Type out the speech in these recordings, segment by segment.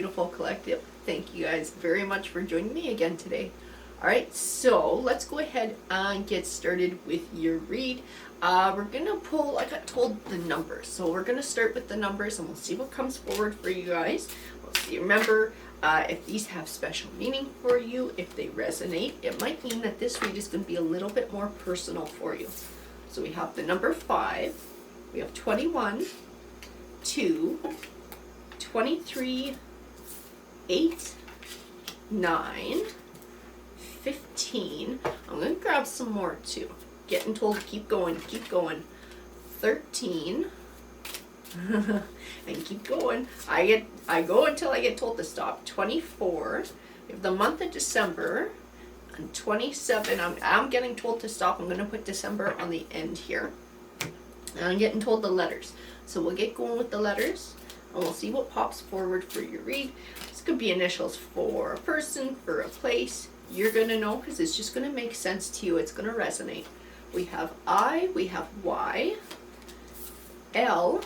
beautiful collective. Thank you guys very much for joining me again today. Alright, so let's go ahead and get started with your read. We're gonna pull, I got told the numbers, so we're gonna start with the numbers and we'll see what comes forward for you guys. We'll see. Remember, if these have special meaning for you, if they resonate, it might mean that this read is going to be a little bit more personal for you. So we have the number 5, we have 21, 2, 23, 8, 9, 15. I'm going to grab some more too. Getting told to keep going, 13, and keep going. I go until I get told to stop. 24. We have the month of December, and 27. I'm getting told to stop. I'm going to put December on the end here. And I'm getting told the letters. So we'll get going with the letters, and we'll see what pops forward for your read. This could be initials for a person, for a place. You're going to know because it's just going to make sense to you. It's going to resonate. We have I, we have Y, L,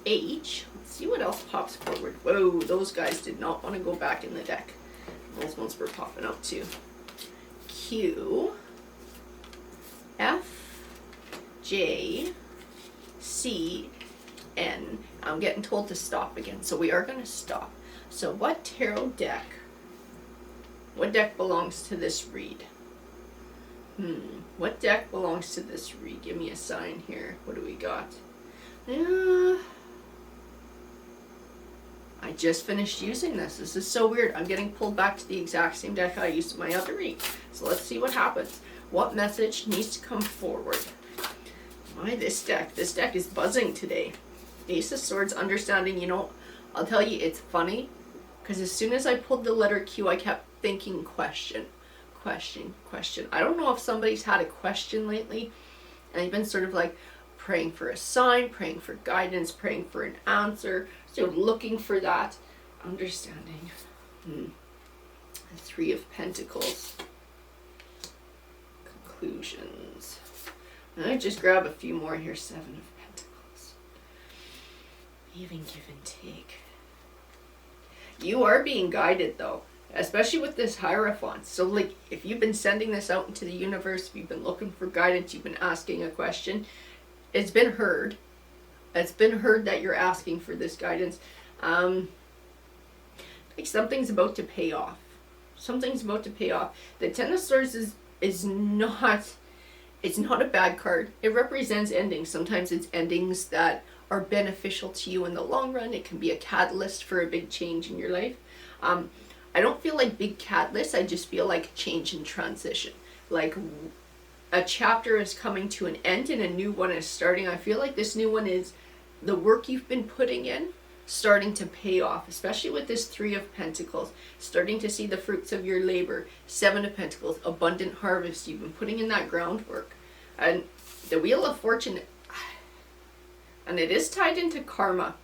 H. Let's see what else pops forward. Whoa, those guys did not want to go back in the deck. Those ones were popping out too. Q, F, J, C, N. I'm getting told to stop again, so we are going to stop. So what tarot deck, what deck belongs to this read? What deck belongs to this read? Give me a sign here. What do we got? I just finished using this. This is so weird. I'm getting pulled back to the exact same deck I used in my other read. So let's see what happens. What message needs to come forward? This deck is buzzing today. Ace of Swords, understanding. You know, I'll tell you, it's funny because as soon as I pulled the letter Q, I kept thinking question. I don't know if somebody's had a question lately and you've been sort of like praying for a sign, praying for guidance, praying for an answer, so looking for that understanding. The 3 of Pentacles. Conclusions. And I just grab a few more here. 7 of Pentacles. Even give and take. You are being guided though. Especially with this Hierophant. So like, if you've been sending this out into the universe, if you've been looking for guidance, you've been asking a question, it's been heard. It's been heard that you're asking for this guidance. Like something's about to pay off. Something's about to pay off. The Ten of Swords is not, it's not a bad card. It represents endings. Sometimes it's endings that are beneficial to you in the long run. It can be a catalyst for a big change in your life. I don't feel like big catalysts, I just feel like change and transition. Like a chapter is coming to an end and a new one is starting. I feel like this new one is the work you've been putting in starting to pay off, especially with this 3 of Pentacles, starting to see the fruits of your labor. 7 of Pentacles, abundant harvest. You've been putting in that groundwork. And the Wheel of Fortune, and it is tied into karma.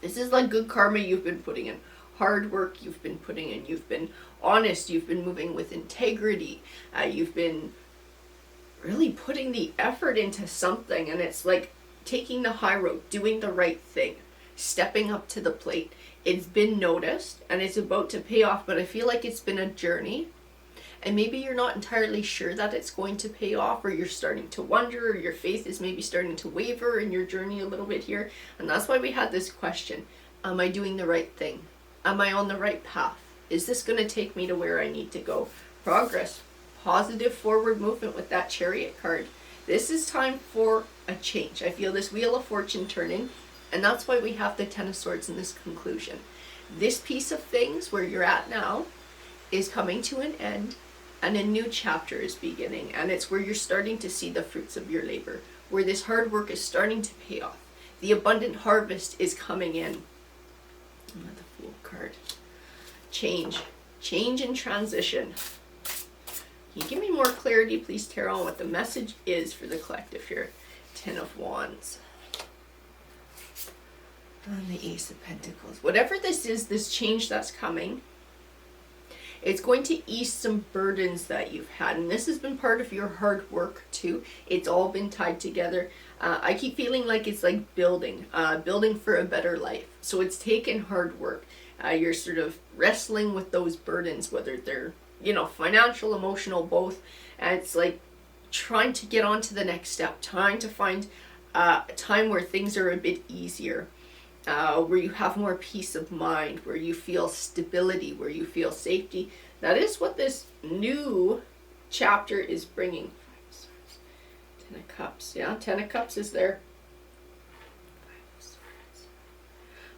This is like good karma you've been putting in. Hard work you've been putting in. You've been honest. You've been moving with integrity. You've been really putting the effort into something, and it's like taking the high road, doing the right thing, stepping up to the plate. It's been noticed and it's about to pay off, but I feel like it's been a journey, and maybe you're not entirely sure that it's going to pay off, or you're starting to wonder, or your faith is maybe starting to waver in your journey a little bit here. And that's why we had this question: am I doing the right thing? Am I on the right path? Is this going to take me to where I need to go? Progress, positive forward movement with that Chariot card. This is time for a change. I feel this Wheel of Fortune turning, and that's why we have the 10 of Swords in this conclusion. This piece of things where you're at now is coming to an end, and a new chapter is beginning, and it's where you're starting to see the fruits of your labor, where this hard work is starting to pay off. The abundant harvest is coming in. The Fool card. Change and transition. Can you give me more clarity, please, Tarot, on what the message is for the collective here? 10 of Wands. And the Ace of Pentacles. Whatever this is, this change that's coming, it's going to ease some burdens that you've had. And this has been part of your hard work too. It's all been tied together. I keep feeling like it's like building for a better life. So it's taken hard work. You're sort of wrestling with those burdens, whether they're, you know, financial, emotional, both. And it's like trying to get on to the next step, trying to find a time where things are a bit easier, where you have more peace of mind, where you feel stability, where you feel safety. That is what this new chapter is bringing. Ten of Cups. Yeah, Ten of Cups is there.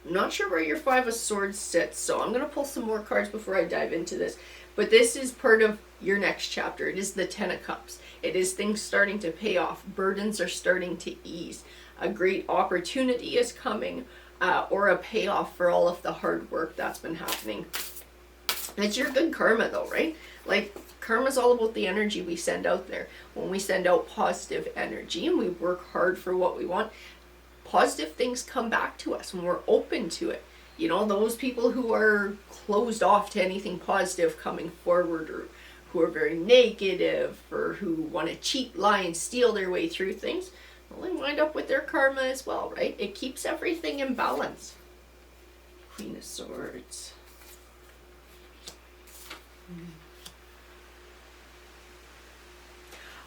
I'm not sure where your Five of Swords sits, so I'm going to pull some more cards before I dive into this. But this is part of your next chapter. It is the Ten of Cups. It is things starting to pay off. Burdens are starting to ease. A great opportunity is coming, or a payoff for all of the hard work that's been happening. It's your good karma though, right? Like, karma is all about the energy we send out there. When we send out positive energy and we work hard for what we want, positive things come back to us when we're open to it. You know, those people who are closed off to anything positive coming forward, or who are very negative, or who want to cheat, lie, and steal their way through things, well, they wind up with their karma as well, right? It keeps everything in balance. Queen of Swords.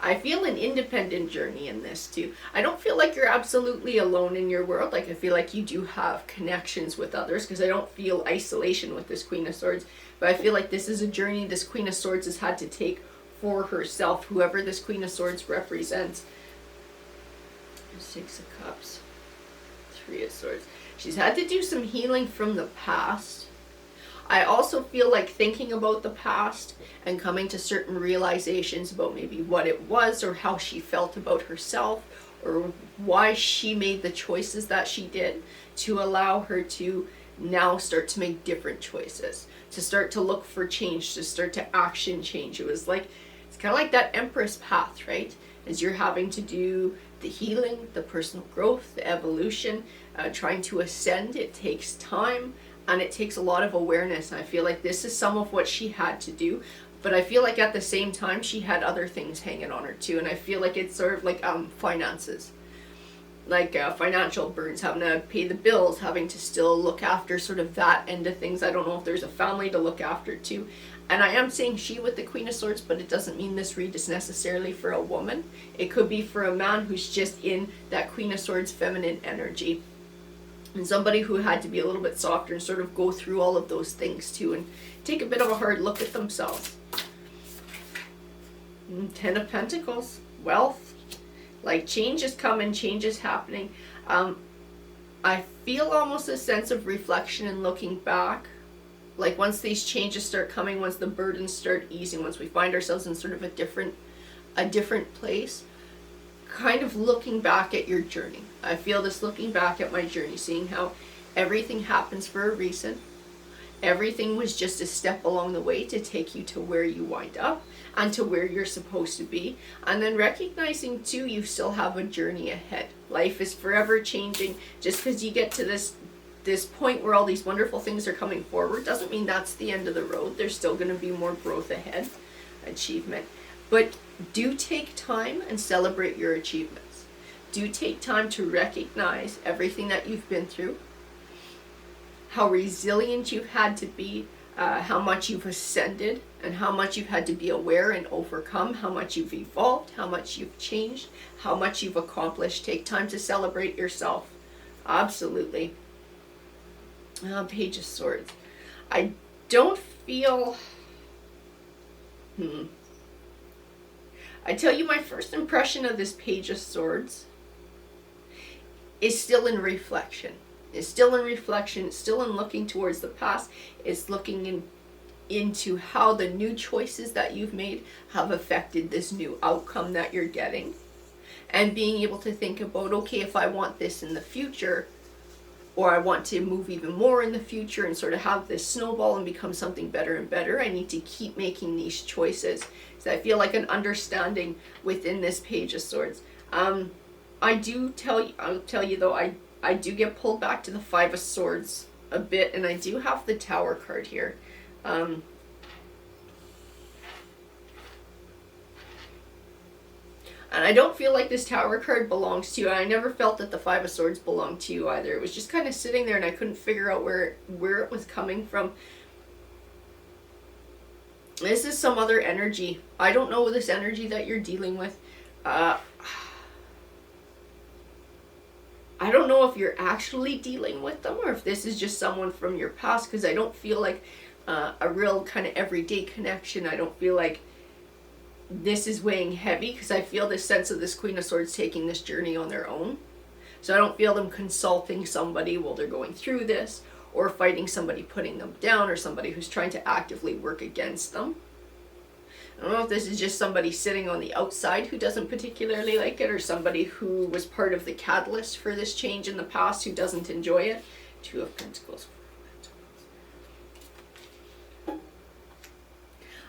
I feel an independent journey in this too. I don't feel like you're absolutely alone in your world. Like, I feel like you do have connections with others, because I don't feel isolation with this Queen of Swords. But I feel like this is a journey this Queen of Swords has had to take for herself, whoever this Queen of Swords represents. Six of Cups. Three of Swords. She's had to do some healing from the past. I also feel like thinking about the past and coming to certain realizations about maybe what it was, or how she felt about herself, or why she made the choices that she did, to allow her to now start to make different choices, to start to look for change, to start to action change. It was like, it's kind of like that Empress path, right? As you're having to do the healing, the personal growth, the evolution, trying to ascend, it takes time. And it takes a lot of awareness. And I feel like this is some of what she had to do. But I feel like at the same time, she had other things hanging on her too. And I feel like it's sort of like finances. Like financial burdens, having to pay the bills, having to still look after sort of that end of things. I don't know if there's a family to look after too. And I am saying she with the Queen of Swords, but it doesn't mean this read is necessarily for a woman. It could be for a man who's just in that Queen of Swords feminine energy. And somebody who had to be a little bit softer and sort of go through all of those things too, and take a bit of a hard look at themselves. Ten of Pentacles. Wealth. Like, change is coming, change is happening. I feel almost a sense of reflection and looking back. Like, once these changes start coming, once the burdens start easing, once we find ourselves in sort of a different place, kind of looking back at your journey. I feel this looking back at my journey, seeing how everything happens for a reason. Everything was just a step along the way to take you to where you wind up and to where you're supposed to be. And then recognizing too, you still have a journey ahead. Life is forever changing. Just because you get to this point where all these wonderful things are coming forward doesn't mean that's the end of the road. There's still going to be more growth ahead, achievement. But do take time and celebrate your achievements. Do take time to recognize everything that you've been through, how resilient you've had to be, how much you've ascended, and how much you've had to be aware and overcome, how much you've evolved, how much you've changed, how much you've accomplished. Take time to celebrate yourself. Absolutely. Page of Swords. I don't feel... I tell you, my first impression of this Page of Swords is still in reflection. It's still in reflection. It's still in looking towards the past. It's looking into how the new choices that you've made have affected this new outcome that you're getting. And being able to think about, okay, if I want this in the future, or I want to move even more in the future and sort of have this snowball and become something better and better, I need to keep making these choices. So I feel like an understanding within this Page of Swords. I'll tell you though, I do get pulled back to the Five of Swords a bit, and I do have the Tower card here. And I don't feel like this Tower card belongs to you. I never felt that the Five of Swords belonged to you either. It was just kind of sitting there and I couldn't figure out where it was coming from. This is some other energy. I don't know this energy that you're dealing with. I don't know if you're actually dealing with them or if this is just someone from your past, because I don't feel like a real kind of everyday connection. I don't feel like this is weighing heavy, because I feel this sense of this Queen of Swords taking this journey on their own. So I don't feel them consulting somebody while they're going through this, or fighting somebody putting them down, or somebody who's trying to actively work against them. I don't know if this is just somebody sitting on the outside who doesn't particularly like it, or somebody who was part of the catalyst for this change in the past who doesn't enjoy it. Two of Pentacles.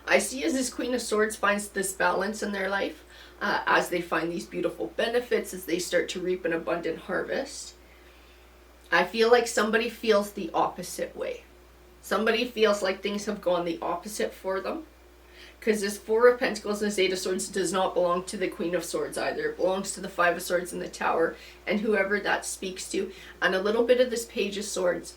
I see as this Queen of Swords finds this balance in their life, as they find these beautiful benefits, as they start to reap an abundant harvest. I feel like somebody feels the opposite way. Somebody feels like things have gone the opposite for them. Because this Four of Pentacles and this Eight of Swords does not belong to the Queen of Swords either. It belongs to the Five of Swords and the Tower, and whoever that speaks to. And a little bit of this Page of Swords.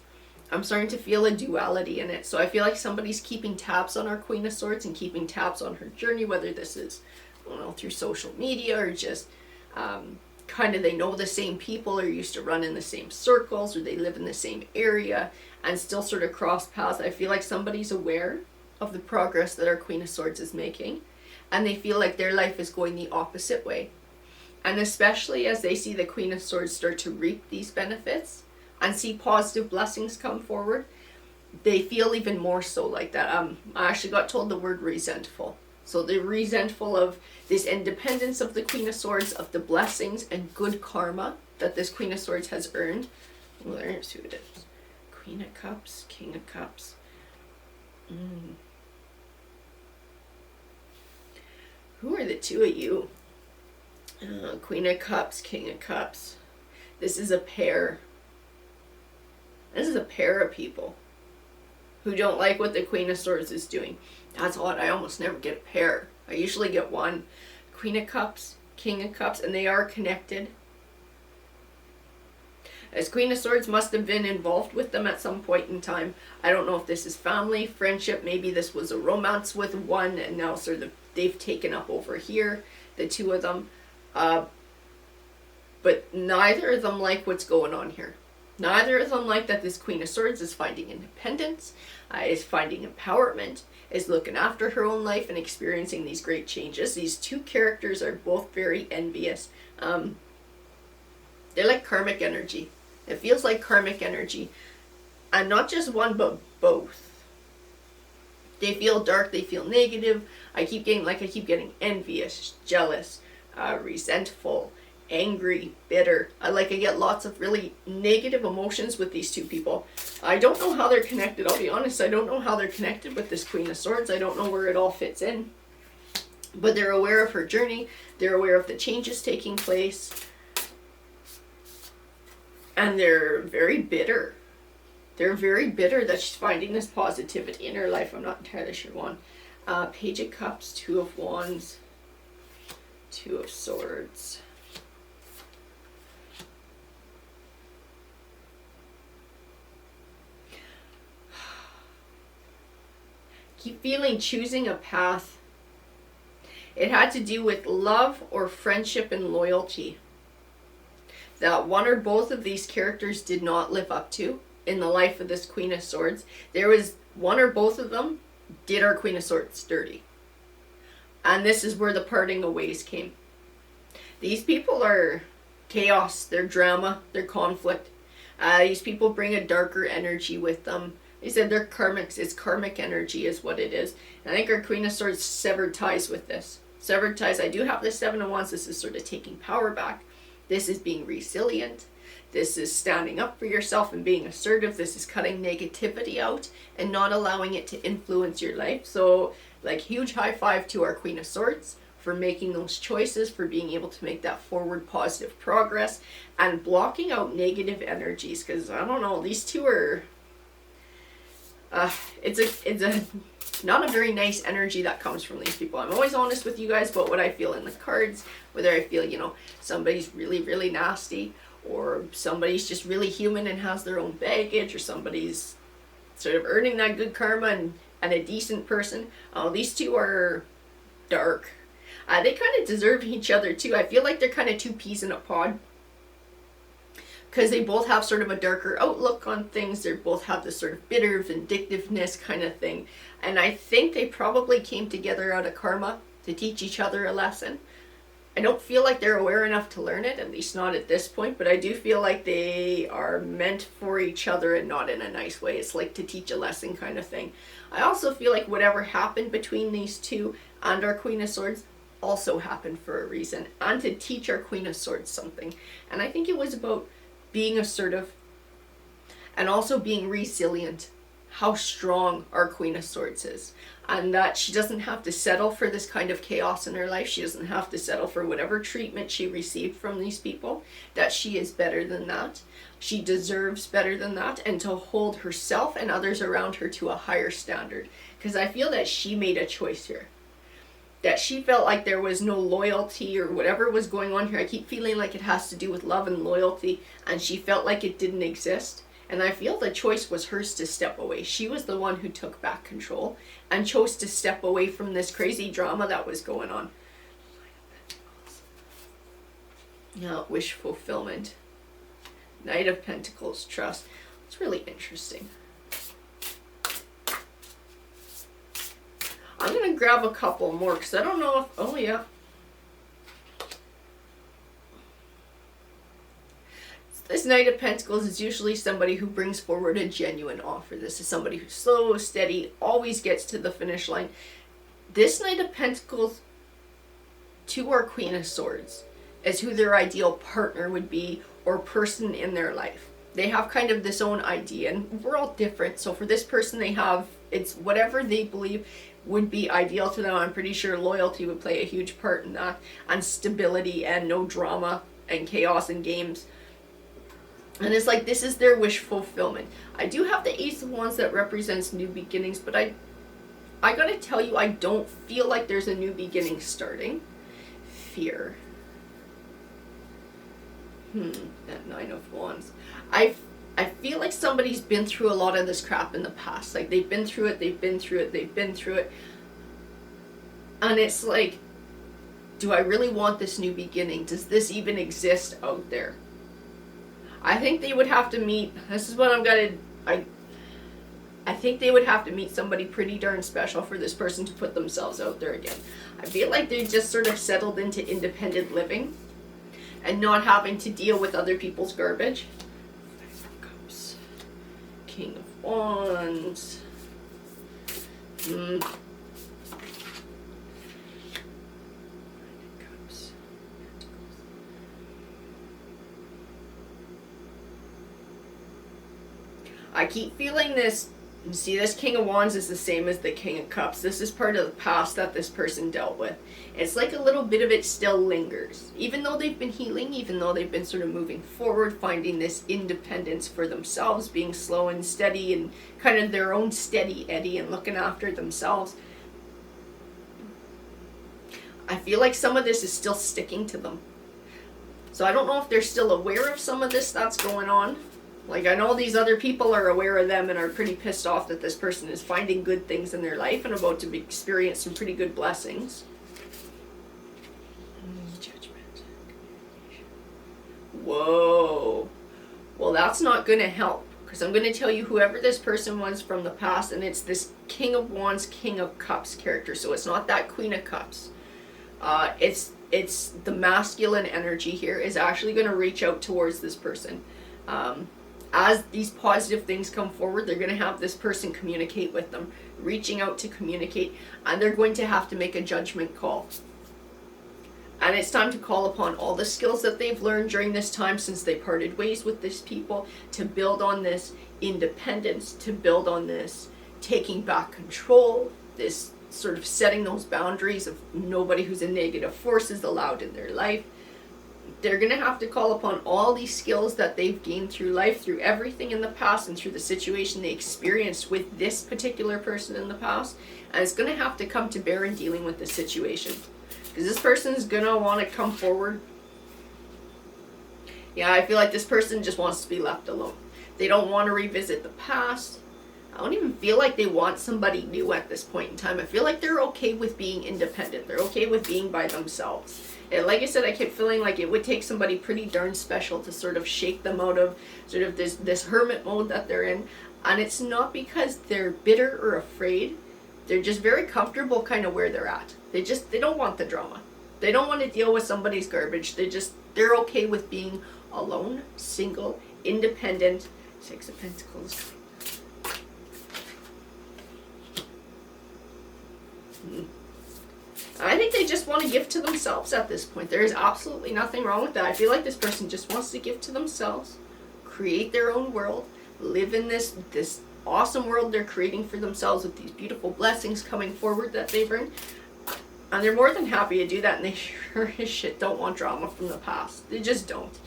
I'm starting to feel a duality in it. So I feel like somebody's keeping tabs on our Queen of Swords and keeping tabs on her journey, whether this is, I don't know, through social media or just kind of they know the same people or used to run in the same circles or they live in the same area and still sort of cross paths. I feel like somebody's aware of the progress that our Queen of Swords is making, and they feel like their life is going the opposite way. And especially as they see the Queen of Swords start to reap these benefits and see positive blessings come forward, they feel even more so like that. I actually got told the word resentful. So they're resentful of this independence of the Queen of Swords, of the blessings and good karma that this Queen of Swords has earned. Well, there's who it is. Queen of Cups, King of Cups. Who are the two of you? Queen of Cups, King of Cups. This is a pair. This is a pair of people who don't like what the Queen of Swords is doing. That's odd. I almost never get a pair. I usually get one. Queen of Cups, King of Cups, and they are connected. As Queen of Swords must have been involved with them at some point in time. I don't know if this is family, friendship, maybe this was a romance with one and now sort of they've taken up over here, the two of them. But neither of them like what's going on here. Neither of them like that this Queen of Swords is finding independence, is finding empowerment, is looking after her own life and experiencing these great changes. These two characters are both very envious. They're like karmic energy. It feels like karmic energy. And not just one, but both. They feel dark, they feel negative. I keep getting envious, jealous, resentful, angry, bitter. I get lots of really negative emotions with these two people. I don't know how they're connected, I'll be honest. I don't know how they're connected with this Queen of Swords. I don't know where it all fits in. But they're aware of her journey. They're aware of the changes taking place. And they're very bitter. They're very bitter that she's finding this positivity in her life. I'm not entirely sure one. Page of Cups, Two of Wands, Two of Swords. Keep feeling choosing a path. It had to do with love or friendship and loyalty that one or both of these characters did not live up to in the life of this Queen of Swords. There was one or both of them did our Queen of Swords dirty. And this is where the parting of ways came. These people are chaos, they're drama, they're conflict. These people bring a darker energy with them. They said they're karmics. It's karmic energy is what it is. And I think our Queen of Swords severed ties with this. Severed ties. I do have the Seven of Wands. This is sort of taking power back. This is being resilient. This is standing up for yourself and being assertive. This is cutting negativity out and not allowing it to influence your life. So, huge high five to our Queen of Swords for making those choices, for being able to make that forward positive progress and blocking out negative energies. Because, I don't know, these two are... it's a not a very nice energy that comes from these people. I'm always honest with you guys about what I feel in the cards, whether I feel, you know, somebody's really, really nasty, or somebody's just really human and has their own baggage, or somebody's sort of earning that good karma and a decent person. These two are dark. They kind of deserve each other too. I feel like they're kind of two peas in a pod, because they both have sort of a darker outlook on things. They both have this sort of bitter vindictiveness kind of thing. And I think they probably came together out of karma to teach each other a lesson. I don't feel like they're aware enough to learn it, at least not at this point, but I do feel like they are meant for each other, and not in a nice way. It's like to teach a lesson kind of thing. I also feel like whatever happened between these two and our Queen of Swords also happened for a reason, and to teach our Queen of Swords something. And I think it was about being assertive and also being resilient, how strong our Queen of Swords is, and that she doesn't have to settle for this kind of chaos in her life. She doesn't have to settle for whatever treatment she received from these people, that she is better than that. She deserves better than that, and to hold herself and others around her to a higher standard, because I feel that she made a choice here, that she felt like there was no loyalty or whatever was going on here. I keep feeling like it has to do with love and loyalty, and she felt like it didn't exist. And I feel the choice was hers to step away. She was the one who took back control and chose to step away from this crazy drama that was going on. Now, wish fulfillment. Knight of Pentacles, trust. It's really interesting. I'm going to grab a couple more because I don't know if... Oh, yeah. This Knight of Pentacles is usually somebody who brings forward a genuine offer. This is somebody who's slow, steady, always gets to the finish line. This Knight of Pentacles to our Queen of Swords is who their ideal partner would be, or person in their life. They have kind of this own idea, and we're all different. So for this person, they have, it's whatever they believe would be ideal to them. I'm pretty sure loyalty would play a huge part in that, and stability and no drama and chaos and games. And it's like, this is their wish fulfillment. I do have the Ace of Wands that represents new beginnings, but I gotta tell you, I don't feel like there's a new beginning starting. Fear. That Nine of Wands. I feel like somebody's been through a lot of this crap in the past. Like, they've been through it, they've been through it, they've been through it. And it's like, do I really want this new beginning? Does this even exist out there? I think they would have to meet, this is what I'm gonna, I think they would have to meet somebody pretty darn special for this person to put themselves out there again. I feel like they just sort of settled into independent living and not having to deal with other people's garbage. Five of Cups, King of Wands. I keep feeling this. See, this King of Wands is the same as the King of Cups. This is part of the past that this person dealt with. It's like a little bit of it still lingers. Even though they've been healing, even though they've been sort of moving forward, finding this independence for themselves, being slow and steady and kind of their own steady Eddie and looking after themselves. I feel like some of this is still sticking to them. So I don't know if they're still aware of some of this that's going on. Like, I know these other people are aware of them and are pretty pissed off that this person is finding good things in their life and about to experience some pretty good blessings. Judgment. Whoa. Well, that's not going to help, because I'm going to tell you whoever this person was from the past, and it's this King of Wands, King of Cups character. So it's not that Queen of Cups. It's the masculine energy here is actually going to reach out towards this person. As these positive things come forward, they're going to have this person communicate with them, reaching out to communicate, and they're going to have to make a judgment call. And it's time to call upon all the skills that they've learned during this time since they parted ways with these people, to build on this independence, to build on this taking back control, this sort of setting those boundaries of nobody who's a negative force is allowed in their life. they're going to have to call upon all these skills that they've gained through life, through everything in the past, and through the situation they experienced with this particular person in the past. And it's going to have to come to bear in dealing with the situation. Because this person is going to want to come forward. Yeah, I feel like this person just wants to be left alone. They don't want to revisit the past. I don't even feel like they want somebody new at this point in time. I feel like they're okay with being independent. They're okay with being by themselves. And like I said, I kept feeling like it would take somebody pretty darn special to sort of shake them out of sort of this hermit mode that they're in. And it's not because they're bitter or afraid. They're just very comfortable kind of where they're at. They don't want the drama. They don't want to deal with somebody's garbage. They're okay with being alone, single, independent. Six of Pentacles. I think they just want to give to themselves at this point. There is absolutely nothing wrong with that. I feel like this person just wants to give to themselves, create their own world, live in this awesome world they're creating for themselves with these beautiful blessings coming forward that they bring. And they're more than happy to do that, and they sure as shit don't want drama from the past. They just don't.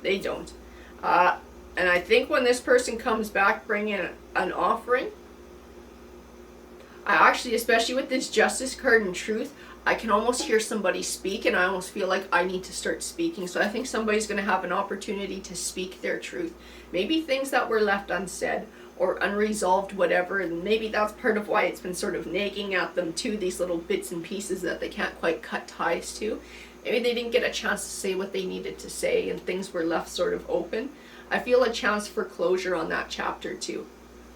They don't. And I think when this person comes back bringing an offering, I actually, especially with this Justice card and Truth, I can almost hear somebody speak, and I almost feel like I need to start speaking. So I think somebody's going to have an opportunity to speak their truth. Maybe things that were left unsaid or unresolved, whatever, and maybe that's part of why it's been sort of nagging at them too, these little bits and pieces that they can't quite cut ties to. Maybe they didn't get a chance to say what they needed to say, and things were left sort of open. I feel a chance for closure on that chapter too.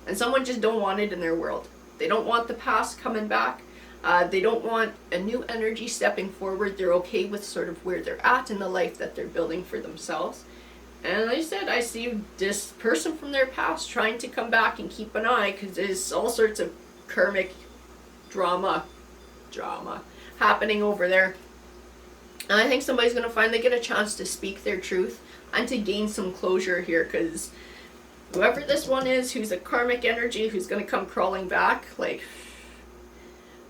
And someone just don't want it in their world. They don't want the past coming back. They don't want a new energy stepping forward. They're okay with sort of where they're at in the life that they're building for themselves. And like I said, I see this person from their past trying to come back and keep an eye, because there's all sorts of karmic drama happening over there. And I think somebody's going to finally get a chance to speak their truth and to gain some closure here, because whoever this one is who's a karmic energy who's going to come crawling back, like,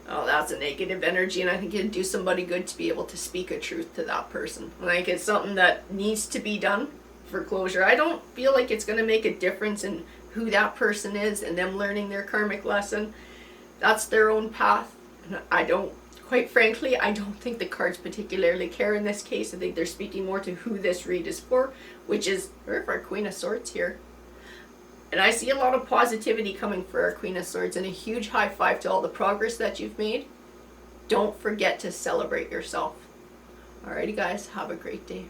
oh, that's a negative energy, and I think it'd do somebody good to be able to speak a truth to that person. Like, it's something that needs to be done for closure. I don't feel like it's going to make a difference in who that person is and them learning their karmic lesson. That's their own path. And quite frankly, I don't think the cards particularly care in this case. I think they're speaking more to who this read is for, which is our Queen of Swords here. And I see a lot of positivity coming for our Queen of Swords, and a huge high five to all the progress that you've made. Don't forget to celebrate yourself. Alrighty guys, have a great day.